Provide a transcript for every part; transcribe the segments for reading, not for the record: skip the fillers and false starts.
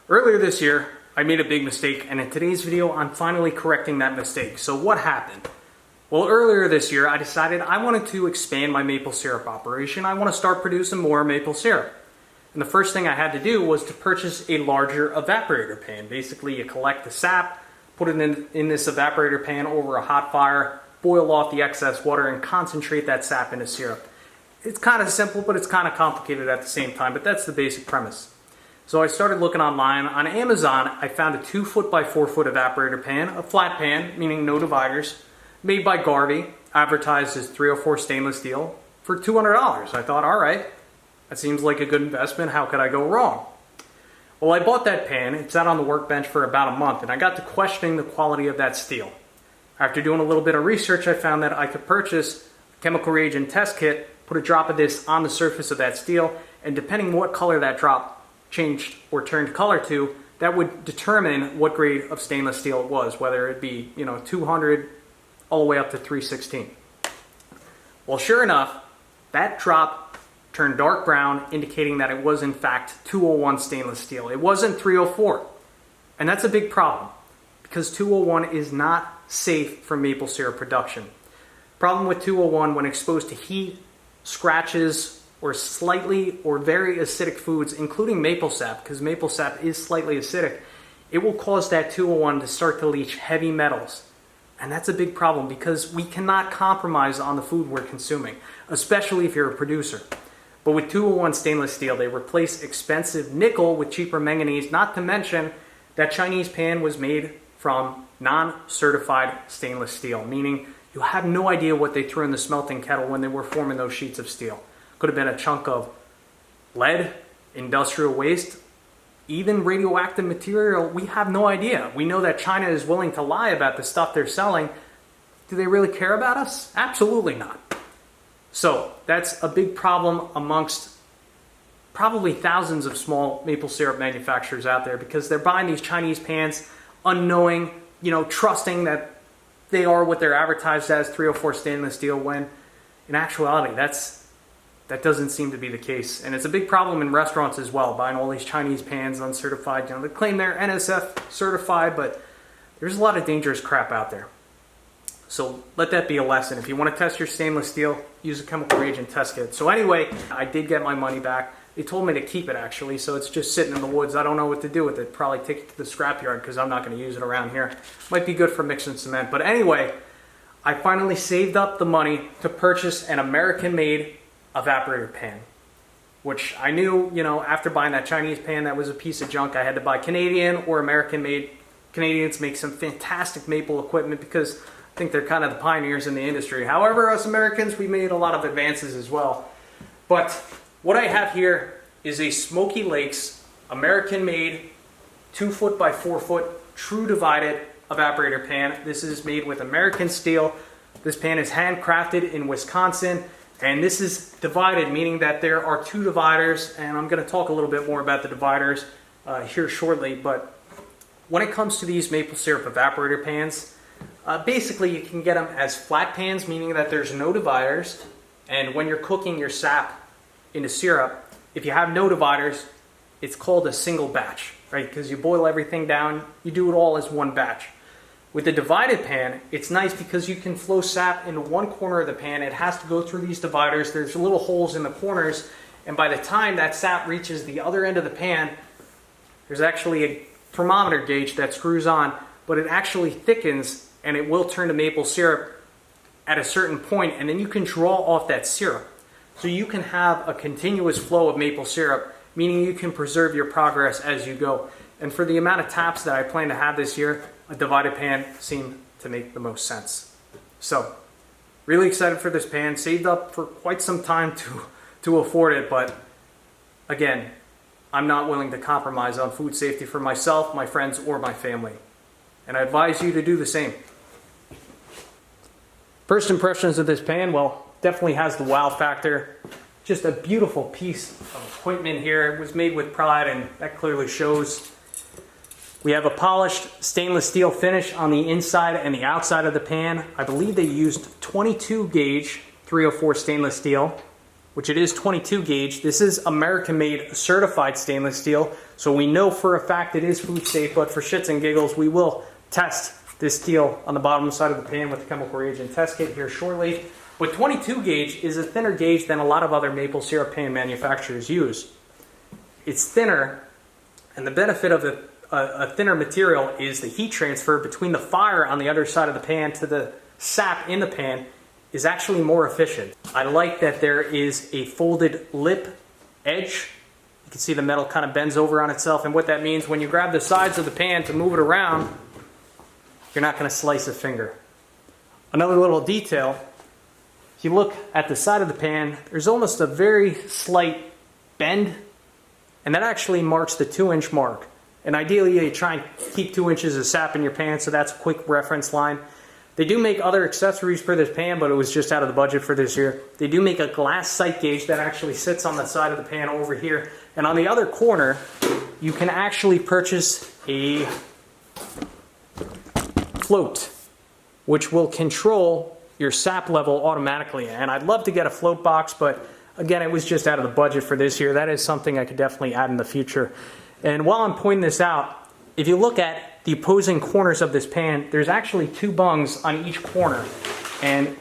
Earlier this year, I made a big mistake, and in today's video, I'm finally correcting that mistake. So what happened? Well, earlier this year, I decided I wanted to expand my maple syrup operation. I want to start producing more maple syrup. And the first thing I had to do was to purchase a larger evaporator pan. Basically, you collect the sap, put it in this evaporator pan over a hot fire, boil off the excess water, and concentrate that sap into syrup. It's kind of simple, but it's kind of complicated at the same time, but that's the basic premise. So I started looking online. On Amazon, I found a 2-foot by 4-foot evaporator pan, a flat pan, meaning no dividers, made by Garvey, advertised as 304 stainless steel, for $200. I thought, all right, that seems like a good investment. How could I go wrong? Well, I bought that pan. It sat on the workbench for about a month, and I got to questioning the quality of that steel. After doing a little bit of research, I found that I could purchase a chemical reagent test kit, put a drop of this on the surface of that steel, and depending what color that drop changed or turned color to, that would determine what grade of stainless steel it was, whether it be 200 all the way up to 316. Well, sure enough, that drop turned dark brown, indicating that it was in fact 201 stainless steel. It wasn't 304, and that's a big problem because 201 is not safe for maple syrup production. Problem with 201, when exposed to heat, scratches, or slightly or very acidic foods, including maple sap, because maple sap is slightly acidic, it will cause that 201 to start to leach heavy metals. And that's a big problem because we cannot compromise on the food we're consuming, especially if you're a producer. But with 201 stainless steel, they replace expensive nickel with cheaper manganese, not to mention that Chinese pan was made from non-certified stainless steel, meaning you have no idea what they threw in the smelting kettle when they were forming those sheets of steel. Could have been a chunk of lead, industrial waste, even radioactive material. We have no idea. We know that China is willing to lie about the stuff they're selling. Do they really care about us? Absolutely not. So that's a big problem amongst probably thousands of small maple syrup manufacturers out there because they're buying these Chinese pans unknowing, trusting that they are what they're advertised as, 304 stainless steel, when in actuality that doesn't seem to be the case. And it's a big problem in restaurants as well, buying all these Chinese pans uncertified. They claim they're NSF certified, but there's a lot of dangerous crap out there. So let that be a lesson. If you want to test your stainless steel, use a chemical reagent test kit. So anyway, I did get my money back. They told me to keep it actually, so it's just sitting in the woods. I don't know what to do with it. Probably take it to the scrapyard because I'm not going to use it around here. Might be good for mixing cement. But anyway, I finally saved up the money to purchase an American-made evaporator pan, which I knew, after buying that Chinese pan that was a piece of junk, I had to buy Canadian or American made. Canadians make some fantastic maple equipment because I think they're kind of the pioneers in the industry. However, us Americans, we made a lot of advances as well. But what I have here is a Smokey Lakes American made 2-foot by 4-foot true divided evaporator pan. This is made with American steel. This pan is handcrafted in Wisconsin. And this is divided, meaning that there are 2 dividers, and I'm going to talk a little bit more about the dividers here shortly. But when it comes to these maple syrup evaporator pans, basically you can get them as flat pans, meaning that there's no dividers. And when you're cooking your sap into syrup, if you have no dividers, it's called a single batch, right? Because you boil everything down, you do it all as one batch. With the divided pan, it's nice because you can flow sap into one corner of the pan. It has to go through these dividers. There's little holes in the corners, and by the time that sap reaches the other end of the pan, there's actually a thermometer gauge that screws on, but it actually thickens, and it will turn to maple syrup at a certain point, and then you can draw off that syrup. So you can have a continuous flow of maple syrup, meaning you can preserve your progress as you go. And for the amount of taps that I plan to have this year, a divided pan seemed to make the most sense. So, really excited for this pan. Saved up for quite some time to afford it, but again, I'm not willing to compromise on food safety for myself, my friends, or my family. And I advise you to do the same. First impressions of this pan, well, definitely has the wow factor. Just a beautiful piece of equipment here. It was made with pride, and that clearly shows. We have a polished stainless steel finish on the inside and the outside of the pan. I believe they used 22 gauge 304 stainless steel. which it is 22 gauge. This is American-made certified stainless steel, so we know for a fact it is food safe, but for shits and giggles, we will test this steel on the bottom side of the pan with the chemical reagent test kit here shortly. But 22 gauge is a thinner gauge than a lot of other maple syrup pan manufacturers use. It's thinner, and the benefit of a thinner material is the heat transfer between the fire on the other side of the pan to the sap in the pan is actually more efficient. I like that there is a folded lip edge. You can see the metal kind of bends over on itself, and what that means when you grab the sides of the pan to move it around, you're not going to slice a finger. Another little detail, if you look at the side of the pan, there's almost a very slight bend, and that actually marks the 2-inch mark. And ideally, you try and keep 2 inches of sap in your pan, so that's a quick reference line. They do make other accessories for this pan, but it was just out of the budget for this year. They do make a glass sight gauge that actually sits on the side of the pan over here. And on the other corner, you can actually purchase a float, which will control your sap level automatically. And I'd love to get a float box, but again, it was just out of the budget for this year. That is something I could definitely add in the future. And while I'm pointing this out, if you look at the opposing corners of this pan, there's actually 2 bungs on each corner. And,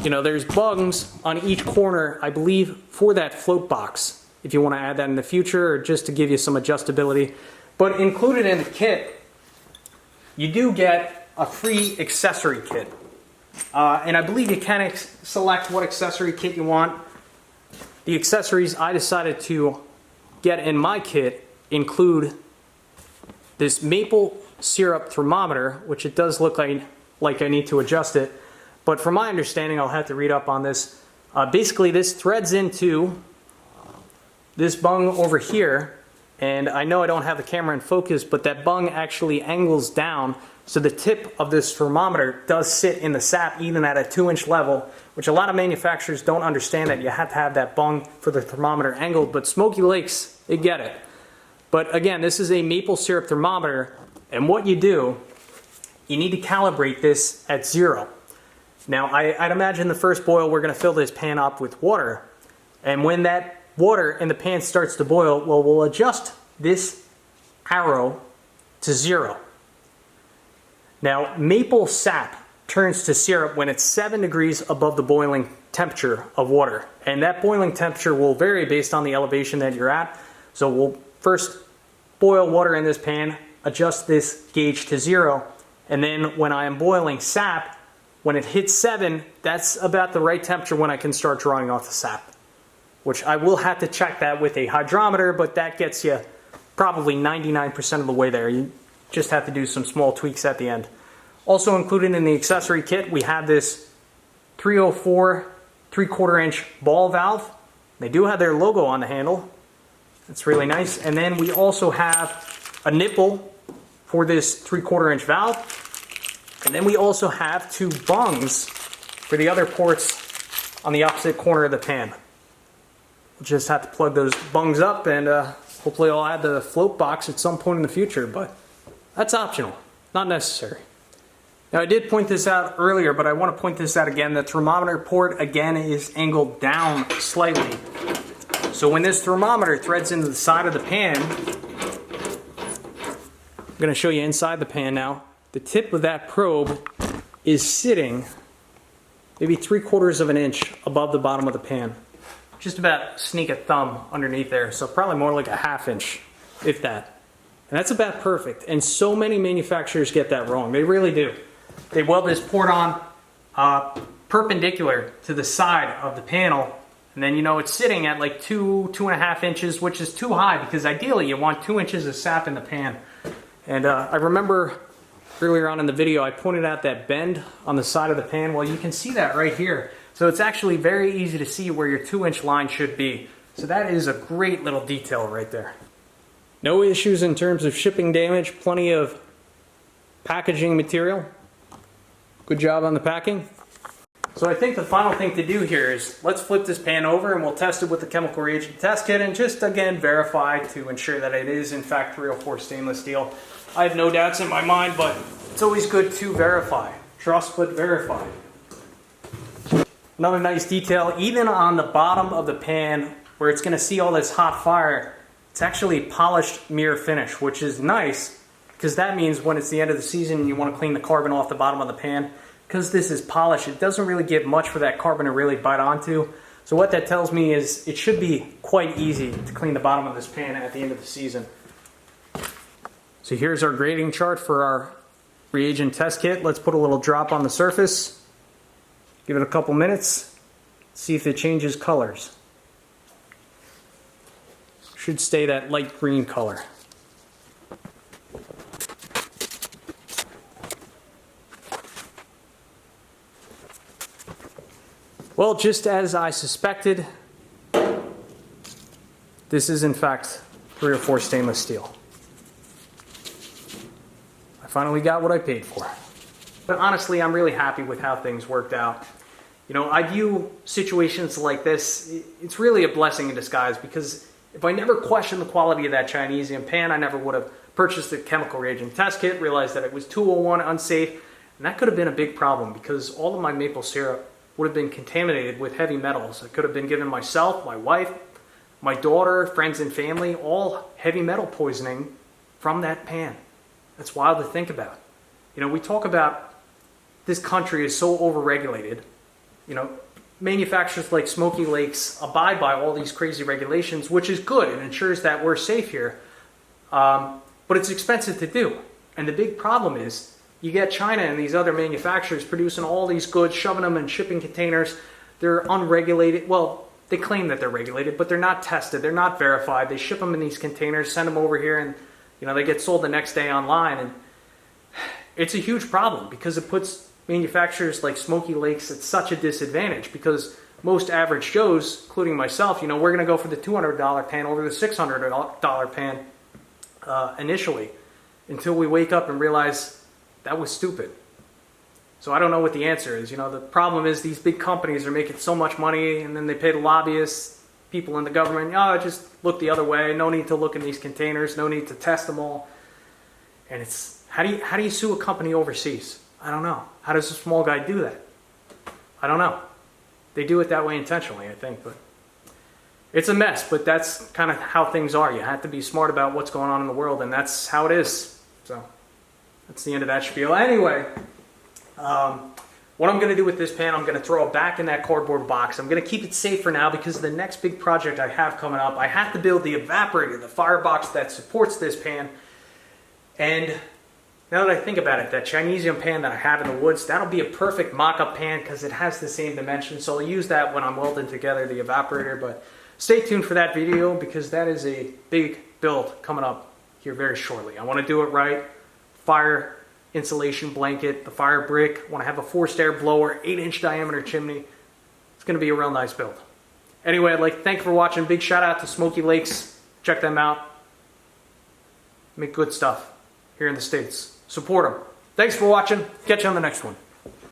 you know, there's bungs on each corner, I believe, for that float box, if you want to add that in the future, or just to give you some adjustability. But included in the kit, you do get a free accessory kit. And I believe you can select what accessory kit you want. The accessories I decided to get in my kit include this maple syrup thermometer, which it does look like I need to adjust it, but from my understanding, I'll have to read up on this. Basically, this threads into this bung over here, and I know I don't have the camera in focus, but that bung actually angles down, so the tip of this thermometer does sit in the sap even at a 2-inch level, which a lot of manufacturers don't understand, that you have to have that bung for the thermometer angled, but Smokey Lakes, they get it. But again, this is a maple syrup thermometer, and what you do, you need to calibrate this at 0. Now, I'd imagine the first boil, we're going to fill this pan up with water, and when that water in the pan starts to boil, well, we'll adjust this arrow to 0. Now, maple sap turns to syrup when it's 7 degrees above the boiling temperature of water, and that boiling temperature will vary based on the elevation that you're at. So we'll first boil water in this pan, adjust this gauge to 0, and then when I am boiling sap, when it hits 7, that's about the right temperature when I can start drawing off the sap, which I will have to check that with a hydrometer, but that gets you probably 99% of the way there. You just have to do some small tweaks at the end. Also included in the accessory kit, we have this 304 3/4 inch ball valve. They do have their logo on the handle. That's really nice. And then we also have a nipple for this 3/4 inch valve. And then we also have 2 bungs for the other ports on the opposite corner of the pan. We'll just have to plug those bungs up, and hopefully I'll add the float box at some point in the future, but that's optional, not necessary. Now, I did point this out earlier, but I want to point this out again. The thermometer port, again, is angled down slightly. So when this thermometer threads into the side of the pan, I'm going to show you inside the pan now. The tip of that probe is sitting maybe 3/4 of an inch above the bottom of the pan. Just about sneak a thumb underneath there, so probably more like a 1/2 inch, if that. And that's about perfect. And so many manufacturers get that wrong. They really do. They weld this port on perpendicular to the side of the panel, and then, you know, it's sitting at like 2.5 inches, which is too high, because ideally you want 2 inches of sap in the pan. And I remember earlier on in the video, I pointed out that bend on the side of the pan. Well, you can see that right here. So it's actually very easy to see where your 2-inch line should be. So that is a great little detail right there. No issues in terms of shipping damage, plenty of packaging material. Good job on the packing. So I think the final thing to do here is let's flip this pan over and we'll test it with the chemical reagent test kit and just again verify to ensure that it is in fact 304 stainless steel. I have no doubts in my mind, but it's always good to verify. Trust but verify. Another nice detail, even on the bottom of the pan where it's going to see all this hot fire, it's actually polished mirror finish, which is nice because that means when it's the end of the season and you want to clean the carbon off the bottom of the pan, because this is polished, it doesn't really give much for that carbon to really bite onto. So what that tells me is it should be quite easy to clean the bottom of this pan at the end of the season. So here's our grading chart for our reagent test kit. Let's put a little drop on the surface. Give it a couple minutes. See if it changes colors. Should stay that light green color. Well, just as I suspected, this is in fact 304 stainless steel. I finally got what I paid for. But honestly, I'm really happy with how things worked out. You know, I view situations like this, it's really a blessing in disguise, because if I never questioned the quality of that Chinesium pan, I never would have purchased the chemical reagent test kit, realized that it was 201 unsafe, and that could have been a big problem because all of my maple syrup would have been contaminated with heavy metals. It could have been given myself, my wife, my daughter, friends and family, all heavy metal poisoning from that pan. That's wild to think about. You know, we talk about this country is so overregulated. You know, manufacturers like Smokey Lakes abide by all these crazy regulations, which is good. It ensures that we're safe here. But it's expensive to do. And the big problem is you get China and these other manufacturers producing all these goods, shoving them in shipping containers. They're unregulated. Well, they claim that they're regulated, but they're not tested. They're not verified. They ship them in these containers, send them over here, and you know, they get sold the next day online. And it's a huge problem because it puts manufacturers like Smokey Lakes at such a disadvantage, because most average Joes, including myself, you know, we're going to go for the $200 pan over the $600 pan initially, until we wake up and realize that was stupid. So I don't know what the answer is. You know, the problem is these big companies are making so much money, and then they pay the lobbyists, people in the government, oh, just look the other way. No need to look in these containers. No need to test them all. And it's, how do you sue a company overseas? I don't know. How does a small guy do that? I don't know. They do it that way intentionally, I think. But it's a mess, but that's kind of how things are. You have to be smart about what's going on in the world, and that's how it is. So that's the end of that spiel. Anyway, what I'm going to do with this pan, I'm going to throw it back in that cardboard box. I'm going to keep it safe for now because the next big project I have coming up, I have to build the evaporator, the firebox that supports this pan. And now that I think about it, that Chinesium pan that I have in the woods, that'll be a perfect mock-up pan because it has the same dimensions. So I'll use that when I'm welding together the evaporator. But stay tuned for that video because that is a big build coming up here very shortly. I want to do it right. Fire insulation blanket, the fire brick. I want to have a forced air blower, 8-inch diameter chimney. It's going to be a real nice build. Anyway, I'd like to thank you for watching. Big shout out to Smokey Lakes. Check them out. Make good stuff here in the States. Support them. Thanks for watching. Catch you on the next one.